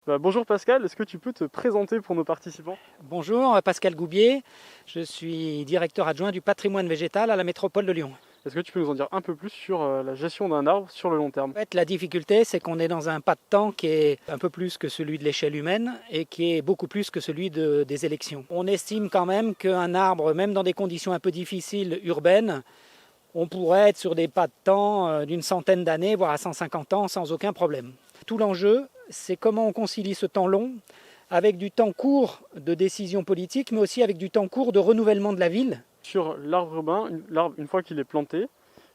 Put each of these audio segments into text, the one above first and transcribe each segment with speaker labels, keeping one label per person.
Speaker 1: Bonjour Pascal, est-ce que tu peux te présenter pour nos participants?
Speaker 2: Bonjour, Pascal Goubier, je suis directeur adjoint du patrimoine végétal à la métropole de Lyon.
Speaker 1: Est-ce que tu peux nous en dire un peu plus sur la gestion d'un arbre sur le long terme?
Speaker 2: En fait, la difficulté, c'est qu'on est dans un pas de temps qui est un peu plus que celui de l'échelle humaine et qui est beaucoup plus que celui des élections. On estime quand même qu'un arbre, même dans des conditions un peu difficiles urbaines, on pourrait être sur des pas de temps d'une centaine d'années, voire à 150 ans, sans aucun problème. Tout l'enjeu, c'est comment on concilie ce temps long avec du temps court de décision politique, mais aussi avec du temps court de renouvellement de la ville.
Speaker 1: Sur l'arbre urbain, l'arbre, une fois qu'il est planté,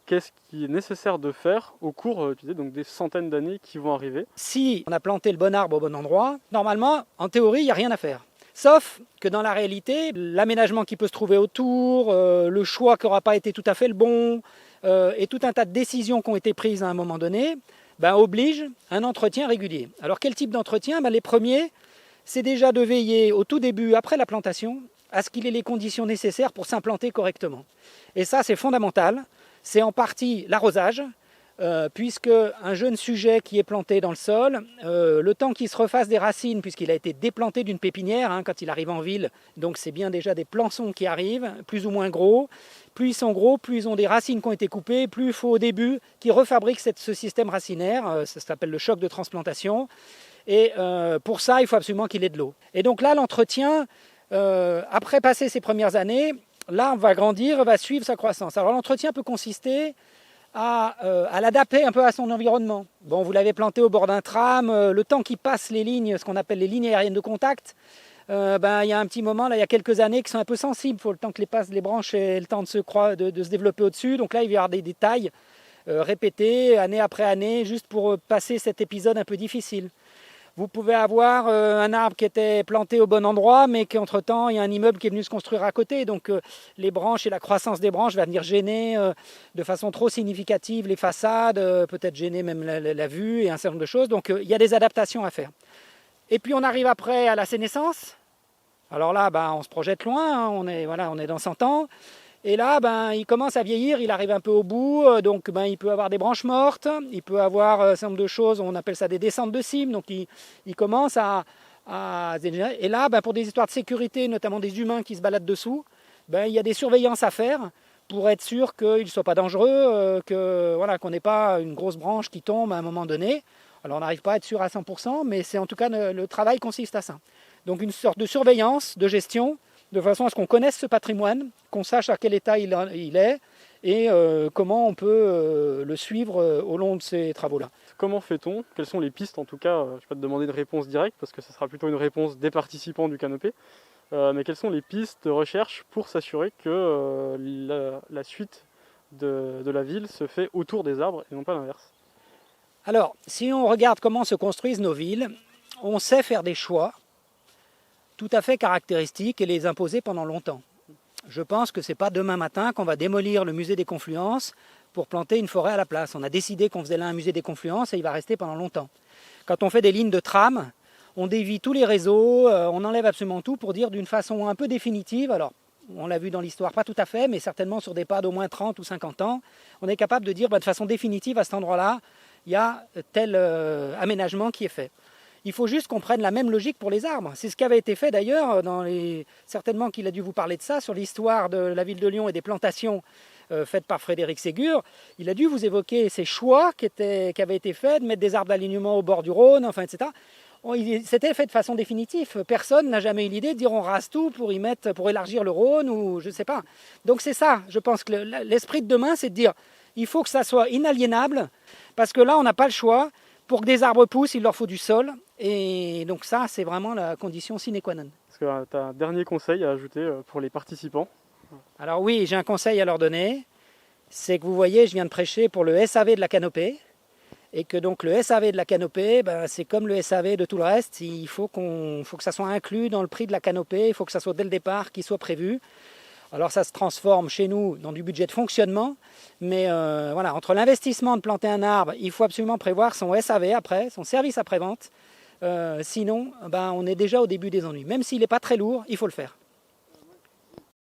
Speaker 1: qu'est-ce qui est nécessaire de faire au cours donc des centaines d'années qui vont arriver?
Speaker 2: Si on a planté le bon arbre au bon endroit, normalement, en théorie, il n'y a rien à faire. Sauf que dans la réalité, l'aménagement qui peut se trouver autour, le choix qui n'aura pas été tout à fait le bon, et tout un tas de décisions qui ont été prises à un moment donné, oblige un entretien régulier. Alors quel type d'entretien? Les premiers, c'est déjà de veiller au tout début, après la plantation, à ce qu'il ait les conditions nécessaires pour s'implanter correctement. Et ça, c'est fondamental. C'est en partie l'arrosage, puisque un jeune sujet qui est planté dans le sol, le temps qu'il se refasse des racines, puisqu'il a été déplanté d'une pépinière quand il arrive en ville, donc c'est bien déjà des plançons qui arrivent, plus ou moins gros. Plus ils sont gros, plus ils ont des racines qui ont été coupées, plus il faut au début qu'ils refabriquent ce système racinaire, ça s'appelle le choc de transplantation. Et pour ça, il faut absolument qu'il ait de l'eau. Et donc là, l'entretien, après passer ces premières années, l'arbre va grandir, va suivre sa croissance. Alors l'entretien peut consister à l'adapter un peu à son environnement. Bon, vous l'avez planté au bord d'un tram, le temps qu'il passe les lignes, ce qu'on appelle les lignes aériennes de contact, il y a un petit moment, là, il y a quelques années, qui sont un peu sensibles. Il faut le temps que les branches aient le temps de se développer au-dessus. Donc là, il va y avoir des tailles répétées, année après année, juste pour passer cet épisode un peu difficile. Vous pouvez avoir un arbre qui était planté au bon endroit, mais qu'entre-temps, il y a un immeuble qui est venu se construire à côté. Donc les branches et la croissance des branches va venir gêner de façon trop significative les façades, peut-être gêner même la vue et un certain nombre de choses. Donc il y a des adaptations à faire. Et puis on arrive après à la sénescence. Alors là, on se projette loin, on est dans 100 ans. Et là, il commence à vieillir, il arrive un peu au bout, donc il peut avoir des branches mortes, il peut avoir un certain nombre de choses, on appelle ça des descentes de cimes, donc il commence à... Et là, pour des histoires de sécurité, notamment des humains qui se baladent dessous, il y a des surveillances à faire pour être sûr qu'il ne soit pas dangereux, qu'on n'ait pas une grosse branche qui tombe à un moment donné. Alors on n'arrive pas à être sûr à 100%, mais c'est en tout cas le travail consiste à ça. Donc une sorte de surveillance, de gestion, de façon à ce qu'on connaisse ce patrimoine, qu'on sache à quel état il est et comment on peut le suivre au long de ces travaux-là.
Speaker 1: Comment fait-on? Quelles sont les pistes en tout cas? Je ne vais pas te demander une réponse directe parce que ce sera plutôt une réponse des participants du canopé. Mais quelles sont les pistes de recherche pour s'assurer que la suite de la ville se fait autour des arbres et non pas l'inverse?
Speaker 2: Alors, si on regarde comment se construisent nos villes, on sait faire des choix tout à fait caractéristiques et les imposer pendant longtemps. Je pense que ce n'est pas demain matin qu'on va démolir le musée des Confluences pour planter une forêt à la place. On a décidé qu'on faisait là un musée des Confluences et il va rester pendant longtemps. Quand on fait des lignes de tram, on dévie tous les réseaux, on enlève absolument tout pour dire d'une façon un peu définitive, alors on l'a vu dans l'histoire, pas tout à fait, mais certainement sur des pas d'au moins 30 ou 50 ans, on est capable de dire de façon définitive à cet endroit-là, il y a tel aménagement qui est fait. Il faut juste qu'on prenne la même logique pour les arbres. C'est ce qui avait été fait d'ailleurs, certainement qu'il a dû vous parler de ça, sur l'histoire de la ville de Lyon et des plantations faites par Frédéric Ségur. Il a dû vous évoquer ces choix qui avaient été faits, de mettre des arbres d'alignement au bord du Rhône, etc. C'était fait de façon définitive. Personne n'a jamais eu l'idée de dire on rase tout pour élargir le Rhône ou je ne sais pas. Donc c'est ça, je pense que l'esprit de demain, c'est de dire il faut que ça soit inaliénable, parce que là, on n'a pas le choix. Pour que des arbres poussent, il leur faut du sol. Et donc ça, c'est vraiment la condition sine qua non.
Speaker 1: Est-ce que tu as un dernier conseil à ajouter pour les participants?
Speaker 2: Alors oui, j'ai un conseil à leur donner. C'est que vous voyez, je viens de prêcher pour le SAV de la canopée. Et que donc le SAV de la canopée, c'est comme le SAV de tout le reste. Il faut que ça soit inclus dans le prix de la canopée. Il faut que ça soit dès le départ, qu'il soit prévu. Alors ça se transforme chez nous dans du budget de fonctionnement, mais entre l'investissement de planter un arbre, il faut absolument prévoir son SAV après, son service après-vente. Sinon, on est déjà au début des ennuis. Même s'il n'est pas très lourd, il faut le faire.